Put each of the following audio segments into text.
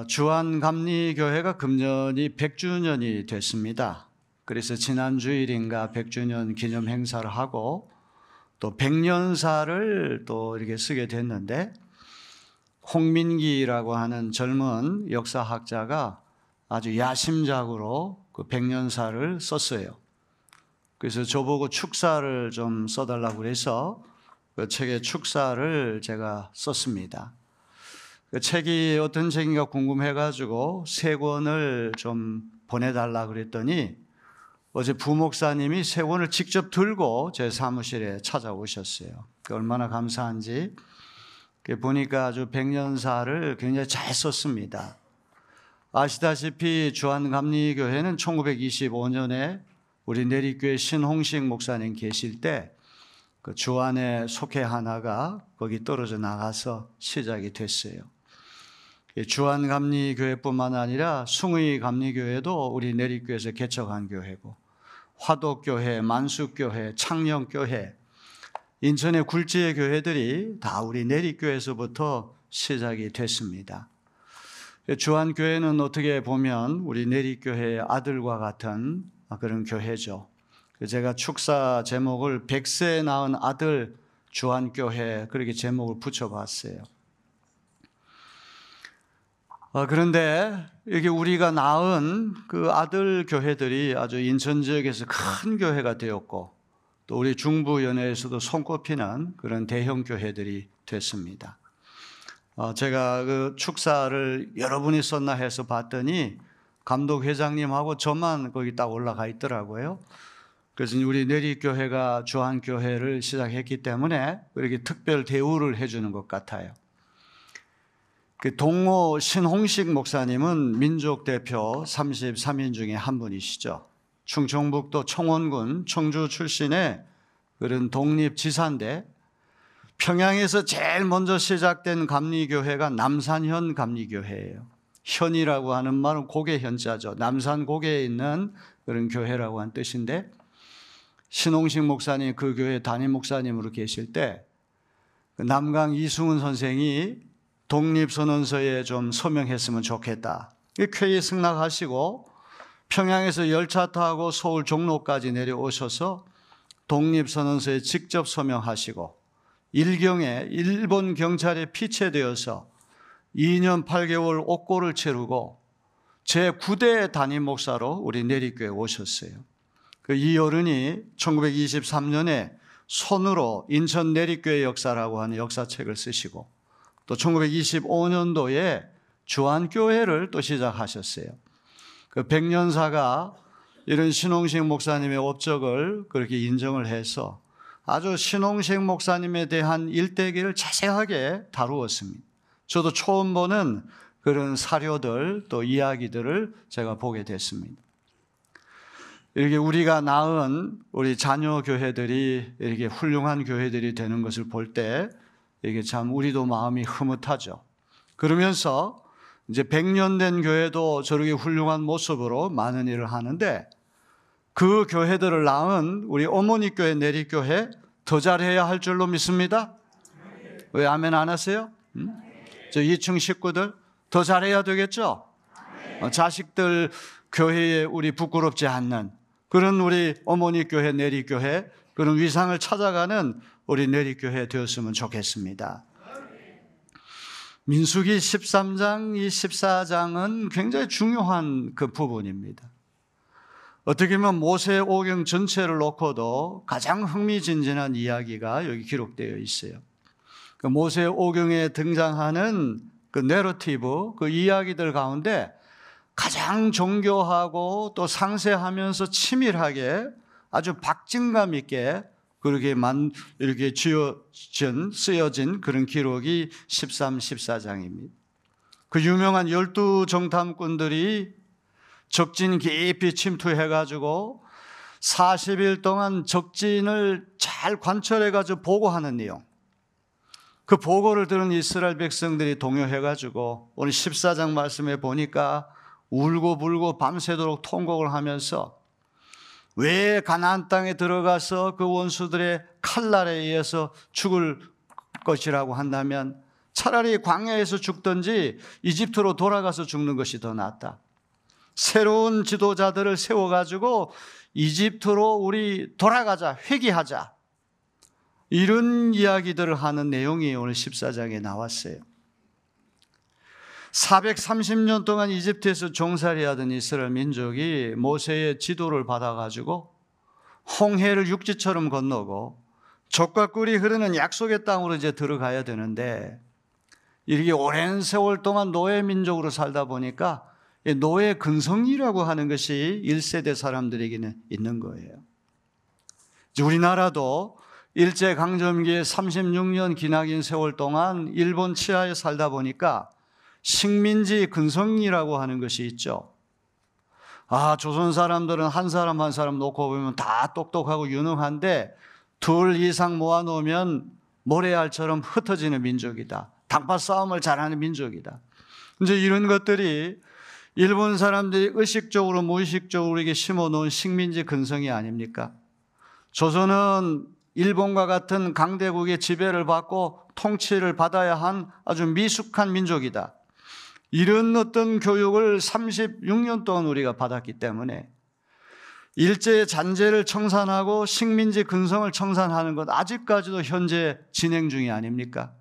주한감리교회가 금년이 100주년이 됐습니다. 그래서 지난 주일인가 100주년 기념 행사를 하고 또 100년사를 또 이렇게 쓰게 됐는데, 홍민기라고 하는 젊은 역사학자가 아주 야심작으로 그 100년사를 썼어요. 그래서 저보고 축사를 좀 써달라고 그래서 그 책의 축사를 제가 썼습니다. 그 책이 어떤 책인가 궁금해가지고 3권을 좀 보내달라고 그랬더니 어제 부목사님이 3권을 직접 들고 제 사무실에 찾아오셨어요. 얼마나 감사한지. 보니까 아주 100년사를 굉장히 잘 썼습니다. 아시다시피 주한감리교회는 1925년에 우리 내리교회 신홍식 목사님 계실 때 그 주한의 속회 하나가 거기 떨어져 나가서 시작이 됐어요. 주한감리교회뿐만 아니라 숭의감리교회도 우리 내리교회에서 개척한 교회고, 화독교회, 만숙교회, 창녕교회, 인천의 굴지의 교회들이 다 우리 내리교회에서부터 시작이 됐습니다. 주한교회는 어떻게 보면 우리 내리교회의 아들과 같은 그런 교회죠. 제가 축사 제목을 100세 낳은 아들 주한교회, 그렇게 제목을 붙여봤어요. 그런데 이게 우리가 낳은 그 아들 교회들이 아주 인천 지역에서 큰 교회가 되었고, 또 우리 중부 연회에서도 손꼽히는 그런 대형 교회들이 됐습니다. 제가 그 축사를 여러분이 썼나 해서 봤더니 감독 회장님하고 저만 거기 딱 올라가 있더라고요. 그래서 우리 내리교회가 주한교회를 시작했기 때문에 이렇게 특별 대우를 해주는 것 같아요. 그 동호 신홍식 목사님은 민족 대표 33인 중에 한 분이시죠. 충청북도 청원군 청주 출신의 그런 독립지사인데, 평양에서 제일 먼저 시작된 감리교회가 남산현 감리교회예요. 현이라고 하는 말은 고개 현자죠. 남산 고개에 있는 그런 교회라고 하는 뜻인데, 신홍식 목사님 그 교회 담임 목사님으로 계실 때 남강 이승훈 선생이 독립선언서에 좀 서명했으면 좋겠다. 쾌히 승낙하시고 평양에서 열차 타고 서울 종로까지 내려오셔서 독립선언서에 직접 서명하시고, 일경에 일본 경찰에 피체되어서 2년 8개월 옥고를 치르고 제9대 담임 목사로 우리 내리교회에 오셨어요. 이 어른이 1923년에 손으로 인천 내리교회 역사라고 하는 역사책을 쓰시고, 또 1925년도에 주한교회를 또 시작하셨어요. 그 100년사가 이런 신홍식 목사님의 업적을 그렇게 인정을 해서 아주 신홍식 목사님에 대한 일대기를 자세하게 다루었습니다. 저도 처음 보는 그런 사료들 또 이야기들을 제가 보게 됐습니다. 이렇게 우리가 낳은 우리 자녀 교회들이 이렇게 훌륭한 교회들이 되는 것을 볼 때 이게 참 우리도 마음이 흐뭇하죠. 그러면서 이제 100년 된 교회도 저렇게 훌륭한 모습으로 많은 일을 하는데, 그 교회들을 낳은 우리 어머니 교회 내리교회 더 잘해야 할 줄로 믿습니다. 왜 아멘 안 하세요? 저 2층 식구들 더 잘해야 되겠죠? 자식들 교회에 우리 부끄럽지 않는 그런 우리 어머니 교회 내리교회, 그런 위상을 찾아가는 우리 내리교회 되었으면 좋겠습니다. 민수기 13장, 이 14장은 굉장히 중요한 그 부분입니다. 어떻게 보면 모세오경 전체를 놓고도 가장 흥미진진한 이야기가 여기 기록되어 있어요. 그 모세오경에 등장하는 그 내러티브, 그 이야기들 가운데 가장 정교하고 또 상세하면서 치밀하게 아주 박진감 있게 그렇게 이렇게 쓰여진 그런 기록이 13, 14장입니다. 그 유명한 12정탐꾼들이 적진 깊이 침투해가지고 40일 동안 적진을 잘 관철해가지고 보고하는 내용. 그 보고를 들은 이스라엘 백성들이 동요해가지고 오늘 14장 말씀에 보니까 울고불고 밤새도록 통곡을 하면서 왜 가나안 땅에 들어가서 그 원수들의 칼날에 의해서 죽을 것이라고 한다면 차라리 광야에서 죽든지 이집트로 돌아가서 죽는 것이 더 낫다. 새로운 지도자들을 세워가지고 이집트로 우리 돌아가자, 회귀하자. 이런 이야기들을 하는 내용이 오늘 14장에 나왔어요. 430년 동안 이집트에서 종살이하던 이스라엘 민족이 모세의 지도를 받아가지고 홍해를 육지처럼 건너고 젖과 꿀이 흐르는 약속의 땅으로 이제 들어가야 되는데, 이렇게 오랜 세월 동안 노예 민족으로 살다 보니까 노예 근성이라고 하는 것이 1세대 사람들에게는 있는 거예요. 우리나라도 일제강점기에 36년 기나긴 세월 동안 일본 치하에 살다 보니까 식민지 근성이라고 하는 것이 있죠. 조선 사람들은 한 사람 한 사람 놓고 보면 다 똑똑하고 유능한데 둘 이상 모아놓으면 모래알처럼 흩어지는 민족이다. 당파 싸움을 잘하는 민족이다. 이제 이런 것들이 일본 사람들이 의식적으로 무의식적으로 우리에게 심어놓은 식민지 근성이 아닙니까? 조선은 일본과 같은 강대국의 지배를 받고 통치를 받아야 한 아주 미숙한 민족이다. 이런 어떤 교육을 36년 동안 우리가 받았기 때문에 일제의 잔재를 청산하고 식민지 근성을 청산하는 것 아직까지도 현재 진행 중이 아닙니까?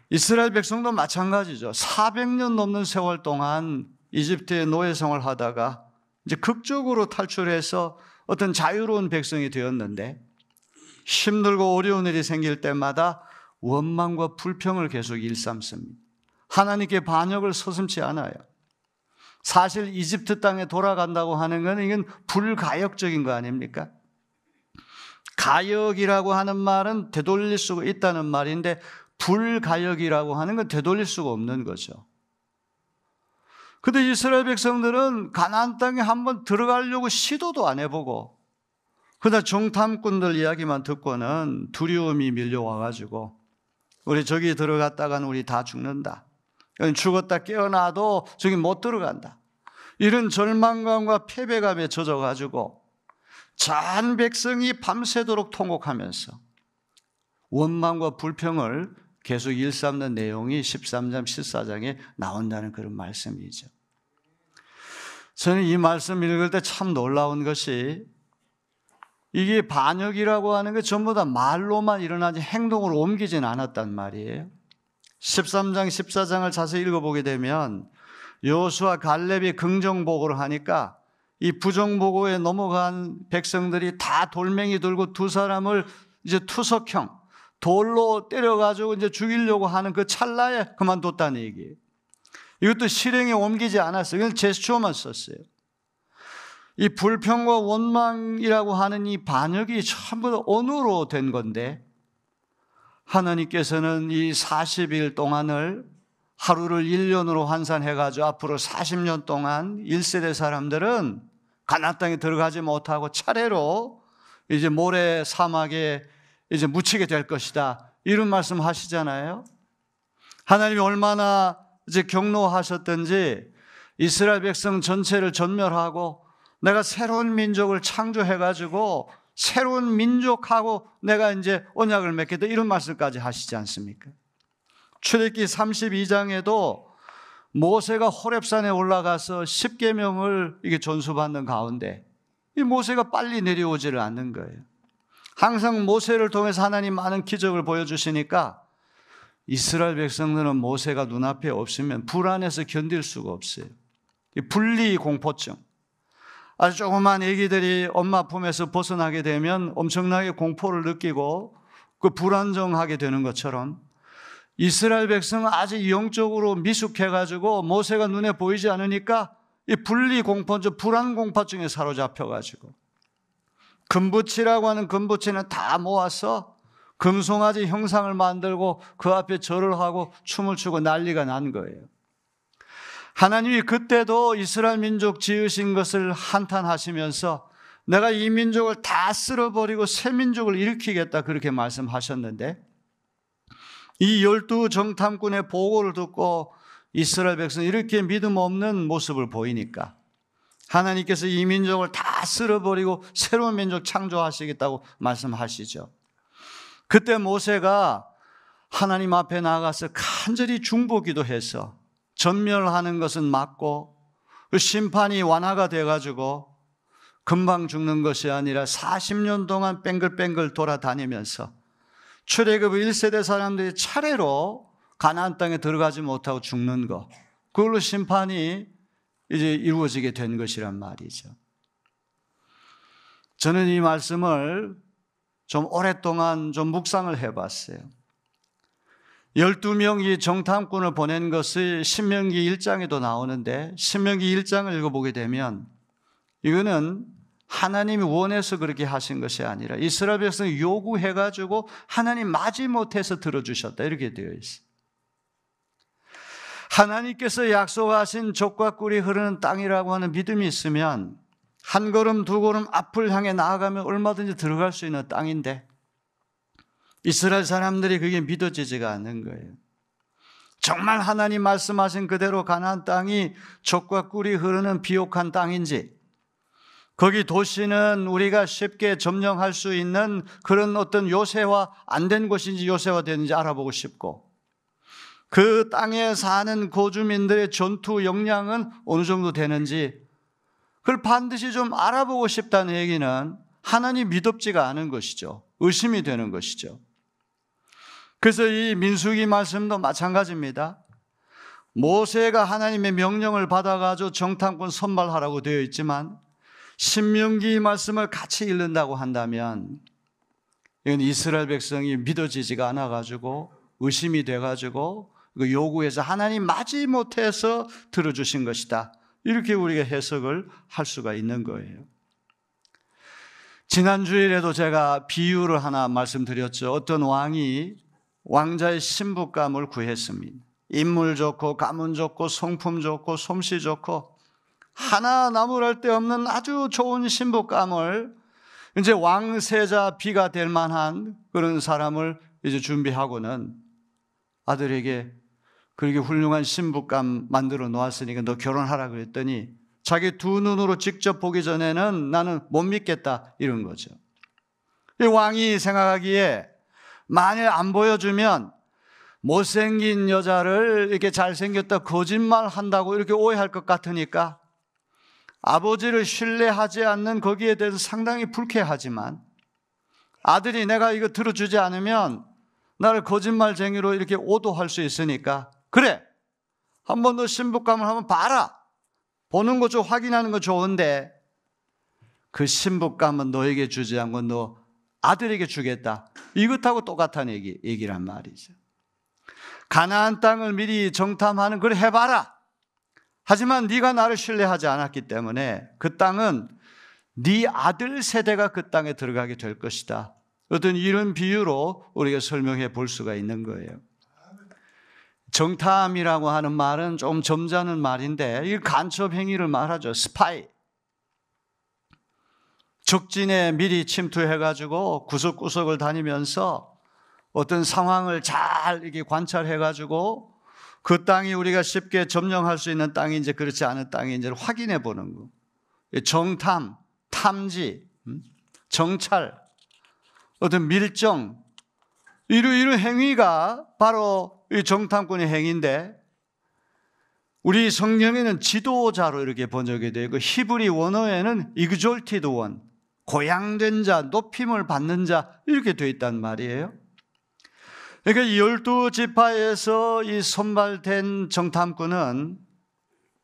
이스라엘 백성도 마찬가지죠. 400년 넘는 세월 동안 이집트의 노예 생활을 하다가 이제 극적으로 탈출해서 어떤 자유로운 백성이 되었는데, 힘들고 어려운 일이 생길 때마다 원망과 불평을 계속 일삼습니다. 하나님께 반역을 서슴지 않아요. 사실 이집트 땅에 돌아간다고 하는 건 이건 불가역적인 거 아닙니까? 가역이라고 하는 말은 되돌릴 수가 있다는 말인데, 불가역이라고 하는 건 되돌릴 수가 없는 거죠. 근데 이스라엘 백성들은 가나안 땅에 한번 들어가려고 시도도 안 해보고, 그러다 정탐꾼들 이야기만 듣고는 두려움이 밀려와가지고 우리 저기 들어갔다가는 우리 다 죽는다. 죽었다 깨어나도 저기 못 들어간다. 이런 절망감과 패배감에 젖어가지고 전 백성이 밤새도록 통곡하면서 원망과 불평을 계속 일삼는 내용이 13장, 14장에 나온다는 그런 말씀이죠. 저는 이 말씀 읽을 때 참 놀라운 것이, 이게 반역이라고 하는 게 전부 다 말로만 일어나지 행동으로 옮기진 않았단 말이에요. 13장, 14장을 자세히 읽어보게 되면 여호수아 갈렙이 긍정보고를 하니까 이 부정보고에 넘어간 백성들이 다 돌멩이 들고 두 사람을 이제 투석형 돌로 때려가지고 이제 죽이려고 하는 그 찰나에 그만뒀다는 얘기예요. 이것도 실행에 옮기지 않았어요. 그냥 제스처만 썼어요. 이 불평과 원망이라고 하는 이 반역이 전부 다 언어로 된 건데, 하나님께서는 이 40일 동안을 하루를 1년으로 환산해가지고 앞으로 40년 동안 1세대 사람들은 가나안 땅에 들어가지 못하고 차례로 이제 모래 사막에 이제 묻히게 될 것이다. 이런 말씀 하시잖아요. 하나님이 얼마나 이제 경노하셨던지 이스라엘 백성 전체를 전멸하고 내가 새로운 민족을 창조해가지고 새로운 민족하고 내가 이제 언약을 맺겠다. 이런 말씀까지 하시지 않습니까? 출애굽기 32장에도 모세가 호렙산에 올라가서 10계명을 이게 전수받는 가운데 이 모세가 빨리 내려오지를 않는 거예요. 항상 모세를 통해서 하나님 많은 기적을 보여주시니까 이스라엘 백성들은 모세가 눈앞에 없으면 불안해서 견딜 수가 없어요. 분리 공포증. 아주 조그만 아기들이 엄마 품에서 벗어나게 되면 엄청나게 공포를 느끼고 그 불안정하게 되는 것처럼 이스라엘 백성은 아직 영적으로 미숙해가지고 모세가 눈에 보이지 않으니까 이 분리 공포증, 불안 공포증에 사로잡혀가지고 금붙이라고 하는 금붙이는 다 모아서 금송아지 형상을 만들고 그 앞에 절을 하고 춤을 추고 난리가 난 거예요. 하나님이 그때도 이스라엘 민족 지으신 것을 한탄하시면서 내가 이 민족을 다 쓸어버리고 새 민족을 일으키겠다 그렇게 말씀하셨는데, 이 12 정탐꾼의 보고를 듣고 이스라엘 백성이 이렇게 믿음 없는 모습을 보이니까 하나님께서 이 민족을 다 쓸어버리고 새로운 민족 창조하시겠다고 말씀하시죠. 그때 모세가 하나님 앞에 나가서 간절히 중보기도해서 전멸하는 것은 맞고 그 심판이 완화가 돼가지고 금방 죽는 것이 아니라 40년 동안 뺑글뺑글 돌아다니면서 출애굽 1세대 사람들이 차례로 가나안 땅에 들어가지 못하고 죽는 것, 그걸로 심판이 이제 이루어지게 된 것이란 말이죠. 저는 이 말씀을 좀 오랫동안 좀 묵상을 해봤어요. 12명이 정탐꾼을 보낸 것이 신명기 1장에도 나오는데, 신명기 1장을 읽어보게 되면 이거는 하나님이 원해서 그렇게 하신 것이 아니라 이스라엘 백성이 요구해가지고 하나님 마지못해서 들어주셨다, 이렇게 되어 있어요. 하나님께서 약속하신 젖과 꿀이 흐르는 땅이라고 하는 믿음이 있으면 한 걸음 두 걸음 앞을 향해 나아가면 얼마든지 들어갈 수 있는 땅인데, 이스라엘 사람들이 그게 믿어지지가 않는 거예요. 정말 하나님 말씀하신 그대로 가나안 땅이 젖과 꿀이 흐르는 비옥한 땅인지, 거기 도시는 우리가 쉽게 점령할 수 있는 그런 어떤 요새화 안 된 곳인지 요새화되는지 알아보고 싶고, 그 땅에 사는 고주민들의 전투 역량은 어느 정도 되는지 그걸 반드시 좀 알아보고 싶다는 얘기는 하나님 믿op지가 않은 것이죠. 의심이 되는 것이죠. 그래서 이 민수기 말씀도 마찬가지입니다. 모세가 하나님의 명령을 받아가지고 정탐꾼 선발하라고 되어 있지만 신명기 말씀을 같이 읽는다고 한다면 이건 이스라엘 백성이 믿어지지가 않아가지고 의심이 돼가지고 그 요구해서 하나님 마지못해서 들어주신 것이다, 이렇게 우리가 해석을 할 수가 있는 거예요. 지난 주일에도 제가 비유를 하나 말씀드렸죠. 어떤 왕이 왕자의 신부감을 구했습니다. 인물 좋고 가문 좋고 성품 좋고 솜씨 좋고 하나 나무랄 데 없는 아주 좋은 신부감을 이제 왕세자 비가 될 만한 그런 사람을 이제 준비하고는 아들에게 그렇게 훌륭한 신부감 만들어 놓았으니까 너 결혼하라 그랬더니 자기 두 눈으로 직접 보기 전에는 나는 못 믿겠다, 이런 거죠. 이 왕이 생각하기에 만일 안 보여주면 못생긴 여자를 이렇게 잘생겼다 거짓말 한다고 이렇게 오해할 것 같으니까 아버지를 신뢰하지 않는 거기에 대해서 상당히 불쾌하지만 아들이 내가 이거 들어주지 않으면 나를 거짓말쟁이로 이렇게 오도할 수 있으니까 그래, 한 번 더 신부감을 한번 봐라. 보는 거 좀 확인하는 거 좋은데 그 신부감은 너에게 주지 않고 너 아들에게 주겠다. 이것하고 똑같은 얘기란 말이죠. 가나안 땅을 미리 정탐하는 걸 해봐라. 하지만 네가 나를 신뢰하지 않았기 때문에 그 땅은 네 아들 세대가 그 땅에 들어가게 될 것이다. 어떤 이런 비유로 우리가 설명해 볼 수가 있는 거예요. 정탐이라고 하는 말은 좀 점잖은 말인데 이 간첩 행위를 말하죠. 스파이. 적진에 미리 침투해가지고 구석구석을 다니면서 어떤 상황을 잘 이렇게 관찰해가지고 그 땅이 우리가 쉽게 점령할 수 있는 땅인지 그렇지 않은 땅인지를 확인해 보는 거. 정탐, 탐지, 정찰, 어떤 밀정, 이런 행위가 바로 이 정탐꾼의 행위인데, 우리 성경에는 지도자로 이렇게 번역이 되고 히브리 원어에는 exalted one, 고양된 자, 높임을 받는 자, 이렇게 되어 있단 말이에요. 그러니까 12지파에서 이 선발된 정탐꾼은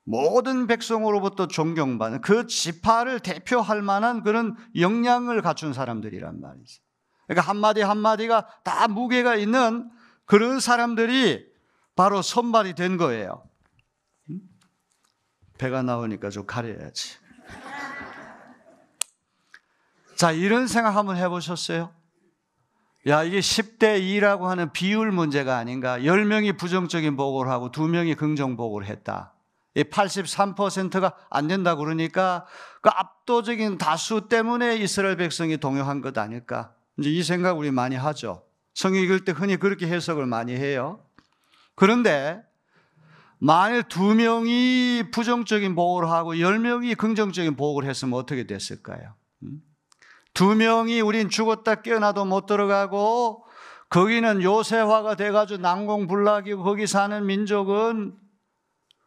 모든 백성으로부터 존경받는 그 지파를 대표할 만한 그런 역량을 갖춘 사람들이란 말이죠. 그러니까 한마디 한마디가 다 무게가 있는 그런 사람들이 바로 선발이 된 거예요. 배가 나오니까 좀 가려야지. 자, 이런 생각 한번 해보셨어요? 야, 이게 10대 2라고 하는 비율 문제가 아닌가. 10명이 부정적인 보고를 하고 2명이 긍정 보고를 했다. 83%가 안 된다 그러니까 그 압도적인 다수 때문에 이스라엘 백성이 동요한 것 아닐까. 이제 이 생각 우리 많이 하죠. 성경 읽을 때 흔히 그렇게 해석을 많이 해요. 그런데 만일 2명이 부정적인 보고를 하고 10명이 긍정적인 보고를 했으면 어떻게 됐을까요? 2명이 우린 죽었다 깨어나도 못 들어가고 거기는 요새화가 돼가지고 난공불락이고 거기 사는 민족은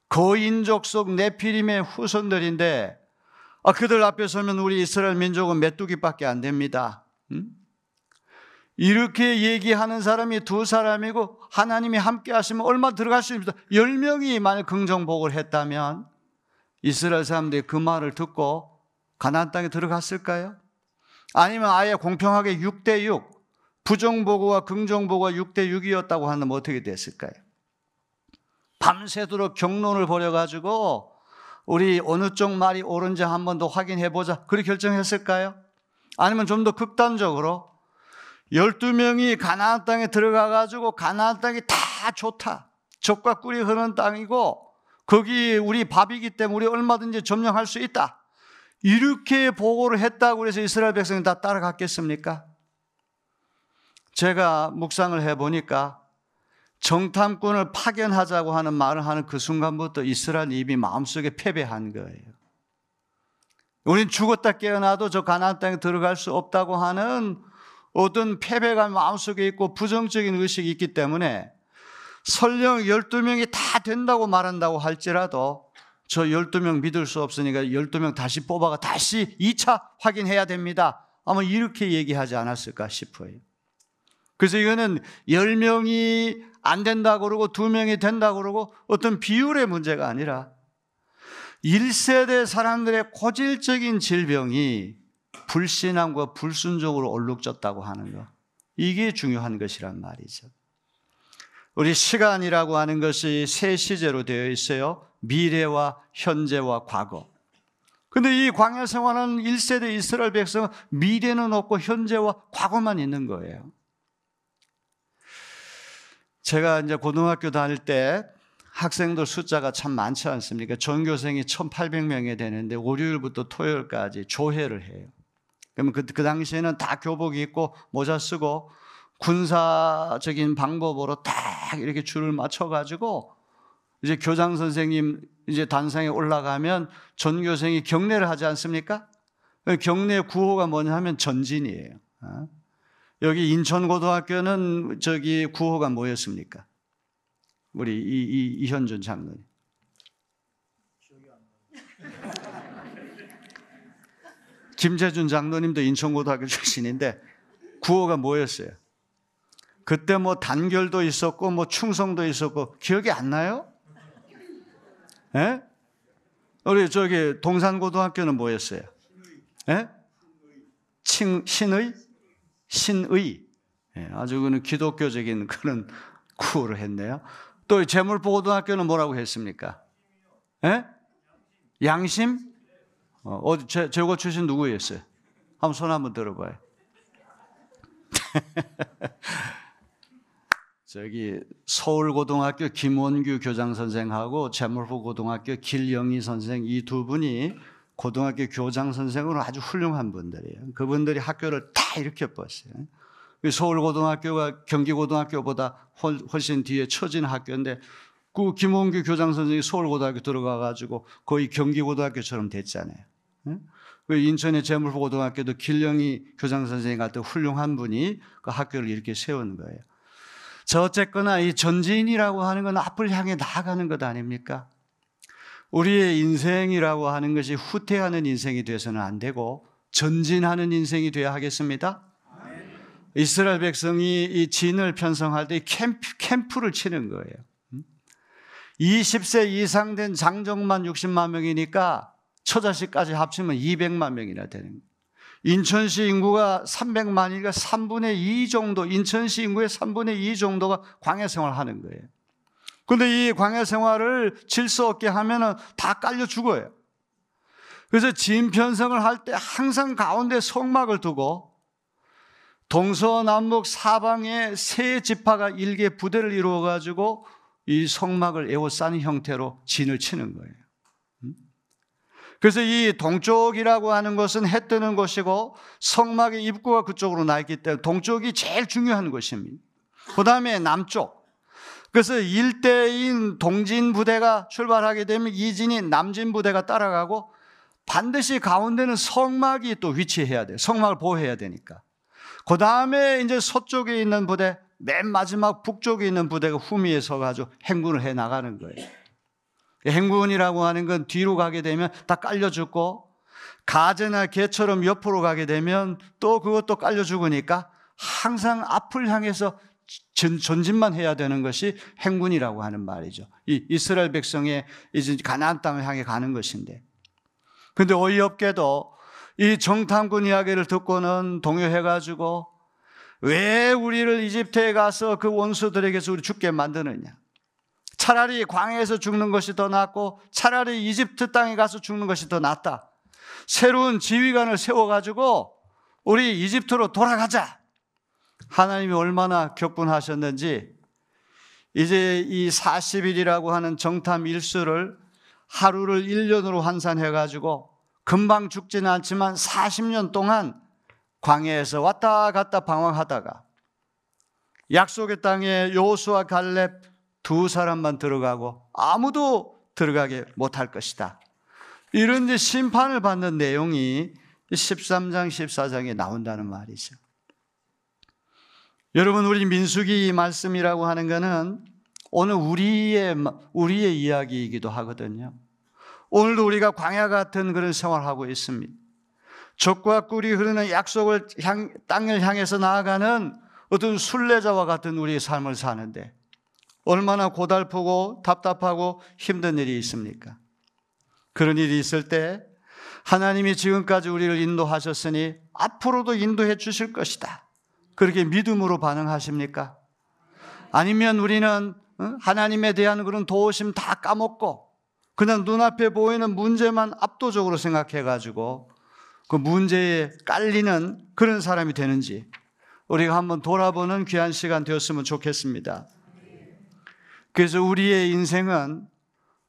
거인족 속 네피림의 후손들인데 그들 앞에 서면 우리 이스라엘 민족은 메뚜기밖에 안 됩니다. 이렇게 얘기하는 사람이 두 사람이고 하나님이 함께 하시면 얼마 들어갈 수 있습니다. 10명이 만약 긍정복을 했다면 이스라엘 사람들이 그 말을 듣고 가나안 땅에 들어갔을까요? 아니면 아예 공평하게 6대6, 부정보고와 긍정보고가 6대6이었다고 한다면 어떻게 됐을까요? 밤새도록 경론을 벌여가지고 우리 어느 쪽 말이 옳은지 한 번 더 확인해보자 그렇게 결정했을까요? 아니면 좀 더 극단적으로 12명이 가나안 땅에 들어가가지고 가나안 땅이 다 좋다, 젖과 꿀이 흐르는 땅이고 거기 우리 밥이기 때문에 우리 얼마든지 점령할 수 있다, 이렇게 보고를 했다고 해서 이스라엘 백성이 다 따라갔겠습니까? 제가 묵상을 해보니까 정탐꾼을 파견하자고 하는 말을 하는 그 순간부터 이스라엘 입이 마음속에 패배한 거예요. 우린 죽었다 깨어나도 저 가나안 땅에 들어갈 수 없다고 하는 어떤 패배감이 마음속에 있고 부정적인 의식이 있기 때문에 설령 12명이 다 된다고 말한다고 할지라도 저 12명 믿을 수 없으니까 12명 다시 뽑아가 다시 2차 확인해야 됩니다. 아마 이렇게 얘기하지 않았을까 싶어요. 그래서 이거는 10명이 안 된다고 그러고 2명이 된다고 그러고 어떤 비율의 문제가 아니라 1세대 사람들의 고질적인 질병이 불신앙과 불순종으로 얼룩졌다고 하는 것, 이게 중요한 것이란 말이죠. 우리 시간이라고 하는 것이 세 시제로 되어 있어요. 미래와 현재와 과거. 근데 이 광야 생활은 1세대 이스라엘 백성은 미래는 없고 현재와 과거만 있는 거예요. 제가 이제 고등학교 다닐 때 학생들 숫자가 참 많지 않습니까? 전교생이 1,800명이 되는데 월요일부터 토요일까지 조회를 해요. 그러면 그 당시에는 다 교복 입고 모자 쓰고 군사적인 방법으로 딱 이렇게 줄을 맞춰가지고 이제 교장 선생님 이제 단상에 올라가면 전교생이 경례를 하지 않습니까? 경례 구호가 뭐냐 하면 전진이에요. 여기 인천고등학교는 저기 구호가 뭐였습니까? 우리 이현준 장로님. 김재준 장로님도 인천고등학교 출신인데 구호가 뭐였어요? 그때 뭐 단결도 있었고 뭐 충성도 있었고 기억이 안 나요? 예? 우리 저기 동산고등학교는 뭐였어요? 예? 신의? 신의. 예, 아주 그는 기독교적인 그런 구호를 했네요. 또 제물포고등학교는 뭐라고 했습니까? 예? 양심? 어디 제고 출신 누구였어요? 한번 손 한번 들어봐요. 저기 서울고등학교 김원규 교장 선생하고 제물포고등학교 길영희 선생, 이 두 분이 고등학교 교장 선생으로 아주 훌륭한 분들이에요. 그분들이 학교를 다 일으켰어요. 서울고등학교가 경기고등학교보다 훨씬 뒤에 처진 학교인데 그 김원규 교장 선생이 서울고등학교 들어가가지고 거의 경기고등학교처럼 됐잖아요. 인천의 제물포고등학교도 길영희 교장 선생님 같은 훌륭한 분이 그 학교를 이렇게 세운 거예요. 저 어쨌거나 이 전진이라고 하는 건 앞을 향해 나아가는 것 아닙니까? 우리의 인생이라고 하는 것이 후퇴하는 인생이 돼서는 안 되고 전진하는 인생이 되어야 하겠습니다. 이스라엘 백성이 이 진을 편성할 때 캠프를 치는 거예요. 20세 이상 된 장정만 60만 명이니까 처자식까지 합치면 200만 명이나 되는 거예요. 인천시 인구가 300만이니까 3분의 2 정도, 인천시 인구의 3분의 2 정도가 광야 생활을 하는 거예요. 그런데 이 광야 생활을 질서 없게 하면은 다 깔려 죽어요. 그래서 진 편성을 할 때 항상 가운데 성막을 두고 동서남북 사방에 세 지파가 일개 부대를 이루어 가지고 이 성막을 에워싸는 형태로 진을 치는 거예요. 그래서 이 동쪽이라고 하는 것은 해 뜨는 곳이고 성막의 입구가 그쪽으로 나 있기 때문에 동쪽이 제일 중요한 곳입니다. 그 다음에 남쪽. 그래서 일대인 동진 부대가 출발하게 되면 이진이 남진 부대가 따라가고 반드시 가운데는 성막이 또 위치해야 돼요. 성막을 보호해야 되니까. 그 다음에 이제 서쪽에 있는 부대, 맨 마지막 북쪽에 있는 부대가 후미에 서가지고 행군을 해 나가는 거예요. 행군이라고 하는 건 뒤로 가게 되면 다 깔려 죽고, 가재나 개처럼 옆으로 가게 되면 또 그것도 깔려 죽으니까 항상 앞을 향해서 전진만 해야 되는 것이 행군이라고 하는 말이죠. 이 이스라엘 백성의 이제 가나안 땅을 향해 가는 것인데, 근데 어이없게도 이 정탐꾼 이야기를 듣고는 동요해가지고 왜 우리를 이집트에 가서 그 원수들에게서 우리 죽게 만드느냐, 차라리 광야에서 죽는 것이 더 낫고 차라리 이집트 땅에 가서 죽는 것이 더 낫다, 새로운 지휘관을 세워가지고 우리 이집트로 돌아가자. 하나님이 얼마나 격분하셨는지 이제 이 40일이라고 하는 정탐 일수를 하루를 1년으로 환산해가지고 금방 죽지는 않지만 40년 동안 광야에서 왔다 갔다 방황하다가 약속의 땅에 여호수아 갈렙 두 사람만 들어가고 아무도 들어가게 못할 것이다. 이런 이제 심판을 받는 내용이 13장, 14장에 나온다는 말이죠. 여러분, 우리 민수기 말씀이라고 하는 것은 오늘 우리의 이야기이기도 하거든요. 오늘도 우리가 광야 같은 그런 생활을 하고 있습니다. 젖과 꿀이 흐르는 땅을 향해서 나아가는 어떤 순례자와 같은 우리의 삶을 사는데 얼마나 고달프고 답답하고 힘든 일이 있습니까? 그런 일이 있을 때 하나님이 지금까지 우리를 인도하셨으니 앞으로도 인도해 주실 것이다, 그렇게 믿음으로 반응하십니까? 아니면 우리는 하나님에 대한 그런 도우심 다 까먹고 그냥 눈앞에 보이는 문제만 압도적으로 생각해가지고 그 문제에 깔리는 그런 사람이 되는지 우리가 한번 돌아보는 귀한 시간 되었으면 좋겠습니다. 그래서 우리의 인생은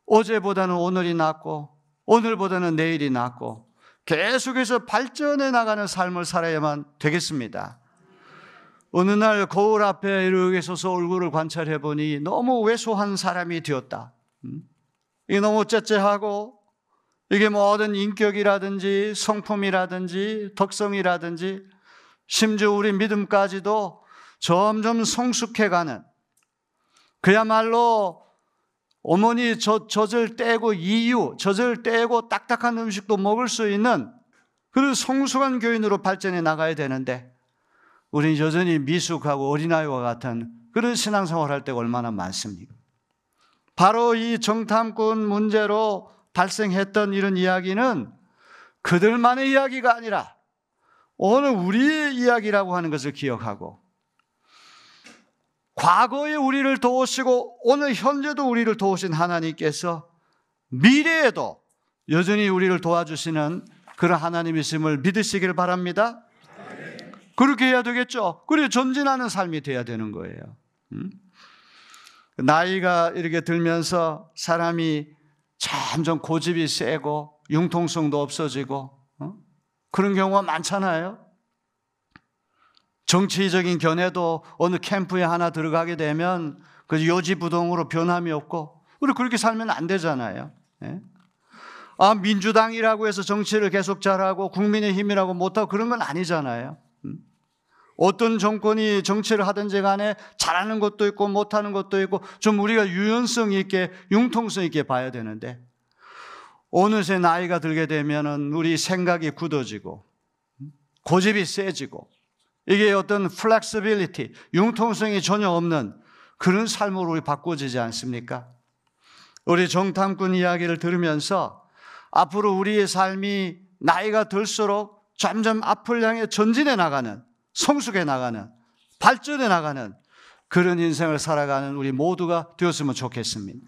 어제보다는 오늘이 낫고 오늘보다는 내일이 낫고 계속해서 발전해 나가는 삶을 살아야만 되겠습니다. 어느 날 거울 앞에 이렇게 서서 얼굴을 관찰해 보니 너무 왜소한 사람이 되었다. 이게 너무 째째하고 이게 모든 인격이라든지 성품이라든지 덕성이라든지 심지어 우리 믿음까지도 점점 성숙해가는, 그야말로 어머니 젖을 떼고 젖을 떼고 딱딱한 음식도 먹을 수 있는 그런 성숙한 교인으로 발전해 나가야 되는데 우리는 여전히 미숙하고 어린아이와 같은 그런 신앙생활을 할 때가 얼마나 많습니까? 바로 이 정탐꾼 문제로 발생했던 이런 이야기는 그들만의 이야기가 아니라 오늘 우리의 이야기라고 하는 것을 기억하고 과거에 우리를 도우시고 오늘 현재도 우리를 도우신 하나님께서 미래에도 여전히 우리를 도와주시는 그런 하나님이심을 믿으시길 바랍니다. 그렇게 해야 되겠죠. 그래야 전진하는 삶이 돼야 되는 거예요. 나이가 이렇게 들면서 사람이 점점 고집이 세고 융통성도 없어지고 그런 경우가 많잖아요. 정치적인 견해도 어느 캠프에 하나 들어가게 되면 그 요지부동으로 변함이 없고, 우리 그렇게 살면 안 되잖아요. 민주당이라고 해서 정치를 계속 잘하고 국민의힘이라고 못하고 그런 건 아니잖아요. 어떤 정권이 정치를 하든지 간에 잘하는 것도 있고 못하는 것도 있고 좀 우리가 유연성 있게 융통성 있게 봐야 되는데 어느새 나이가 들게 되면 우리 생각이 굳어지고 고집이 세지고 이게 어떤 플렉시빌리티, 융통성이 전혀 없는 그런 삶으로 우리 바꿔지지 않습니까? 우리 정탐꾼 이야기를 들으면서 앞으로 우리의 삶이 나이가 들수록 점점 앞을 향해 전진해 나가는, 성숙해 나가는, 발전해 나가는 그런 인생을 살아가는 우리 모두가 되었으면 좋겠습니다.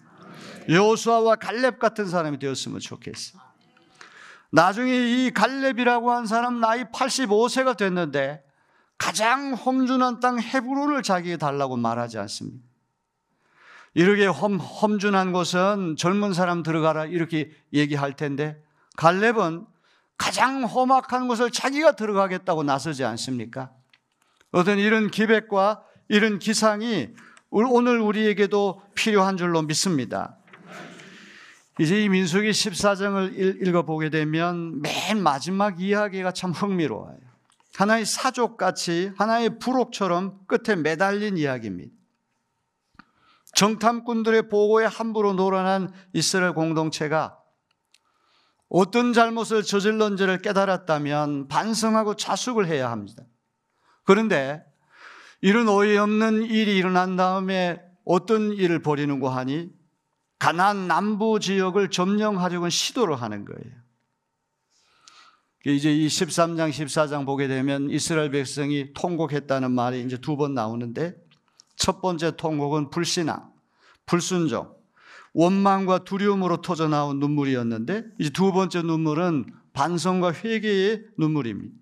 여호수아와 갈렙 같은 사람이 되었으면 좋겠어요. 나중에 이 갈렙이라고 한 사람 나이 85세가 됐는데 가장 험준한 땅 헤브론을 자기에게 달라고 말하지 않습니다. 이렇게 험준한 곳은 젊은 사람 들어가라 이렇게 얘기할 텐데 갈렙은 가장 험악한 곳을 자기가 들어가겠다고 나서지 않습니까? 어떤 이런 기백과 이런 기상이 오늘 우리에게도 필요한 줄로 믿습니다. 이제 이 민수기 14장을 읽어보게 되면 맨 마지막 이야기가 참 흥미로워요. 하나의 사족같이 하나의 부록처럼 끝에 매달린 이야기입니다. 정탐꾼들의 보고에 함부로 놀아난 이스라엘 공동체가 어떤 잘못을 저질렀는지를 깨달았다면 반성하고 자숙을 해야 합니다. 그런데 이런 어이없는 일이 일어난 다음에 어떤 일을 벌이는고 하니 가나안 남부 지역을 점령하려고 시도를 하는 거예요. 이제 이 13장, 14장 보게 되면 이스라엘 백성이 통곡했다는 말이 이제 두 번 나오는데, 첫 번째 통곡은 불신앙, 불순종, 원망과 두려움으로 터져나온 눈물이었는데, 이제 두 번째 눈물은 반성과 회개의 눈물입니다.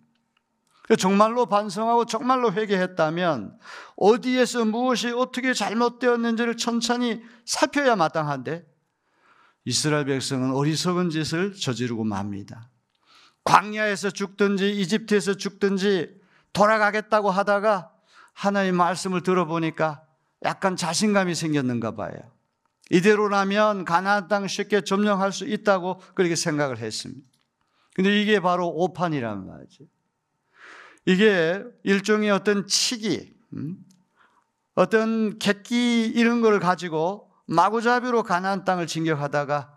정말로 반성하고 정말로 회개했다면 어디에서 무엇이 어떻게 잘못되었는지를 천천히 살펴야 마땅한데, 이스라엘 백성은 어리석은 짓을 저지르고 맙니다. 광야에서 죽든지 이집트에서 죽든지 돌아가겠다고 하다가 하나님의 말씀을 들어보니까 약간 자신감이 생겼는가 봐요. 이대로라면 가나안 땅 쉽게 점령할 수 있다고 그렇게 생각을 했습니다. 근데 이게 바로 오판이란 말이죠. 이게 일종의 어떤 치기, 어떤 객기 이런 걸 가지고 마구잡이로 가나안 땅을 진격하다가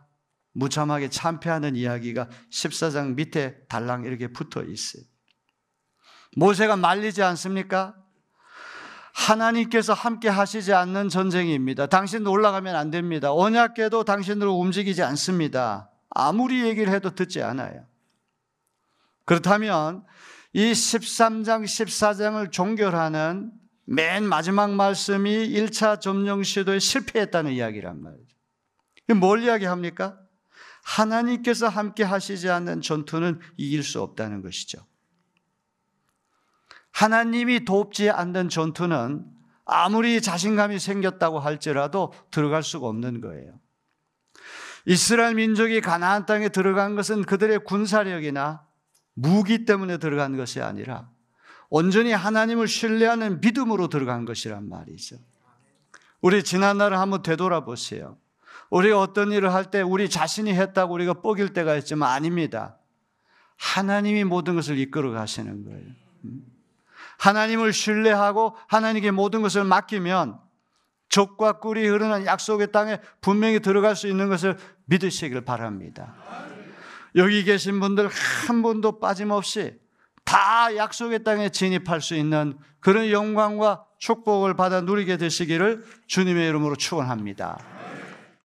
무참하게 참패하는 이야기가 14장 밑에 달랑 이렇게 붙어 있어요. 모세가 말리지 않습니까? 하나님께서 함께 하시지 않는 전쟁입니다. 당신도 올라가면 안 됩니다. 언약궤도 당신으로 움직이지 않습니다. 아무리 얘기를 해도 듣지 않아요. 그렇다면 이 13장, 14장을 종결하는 맨 마지막 말씀이 1차 점령 시도에 실패했다는 이야기란 말이죠. 뭘 이야기합니까? 하나님께서 함께 하시지 않는 전투는 이길 수 없다는 것이죠. 하나님이 돕지 않는 전투는 아무리 자신감이 생겼다고 할지라도 들어갈 수가 없는 거예요. 이스라엘 민족이 가나안 땅에 들어간 것은 그들의 군사력이나 무기 때문에 들어간 것이 아니라 온전히 하나님을 신뢰하는 믿음으로 들어간 것이란 말이죠. 우리 지난날을 한번 되돌아보세요. 우리가 어떤 일을 할 때 우리 자신이 했다고 우리가 뻐길 때가 있지만 아닙니다. 하나님이 모든 것을 이끌어 가시는 거예요. 하나님을 신뢰하고 하나님께 모든 것을 맡기면 적과 꿀이 흐르는 약속의 땅에 분명히 들어갈 수 있는 것을 믿으시길 바랍니다. 여기 계신 분들 한 분도 빠짐없이 다 약속의 땅에 진입할 수 있는 그런 영광과 축복을 받아 누리게 되시기를 주님의 이름으로 축원합니다.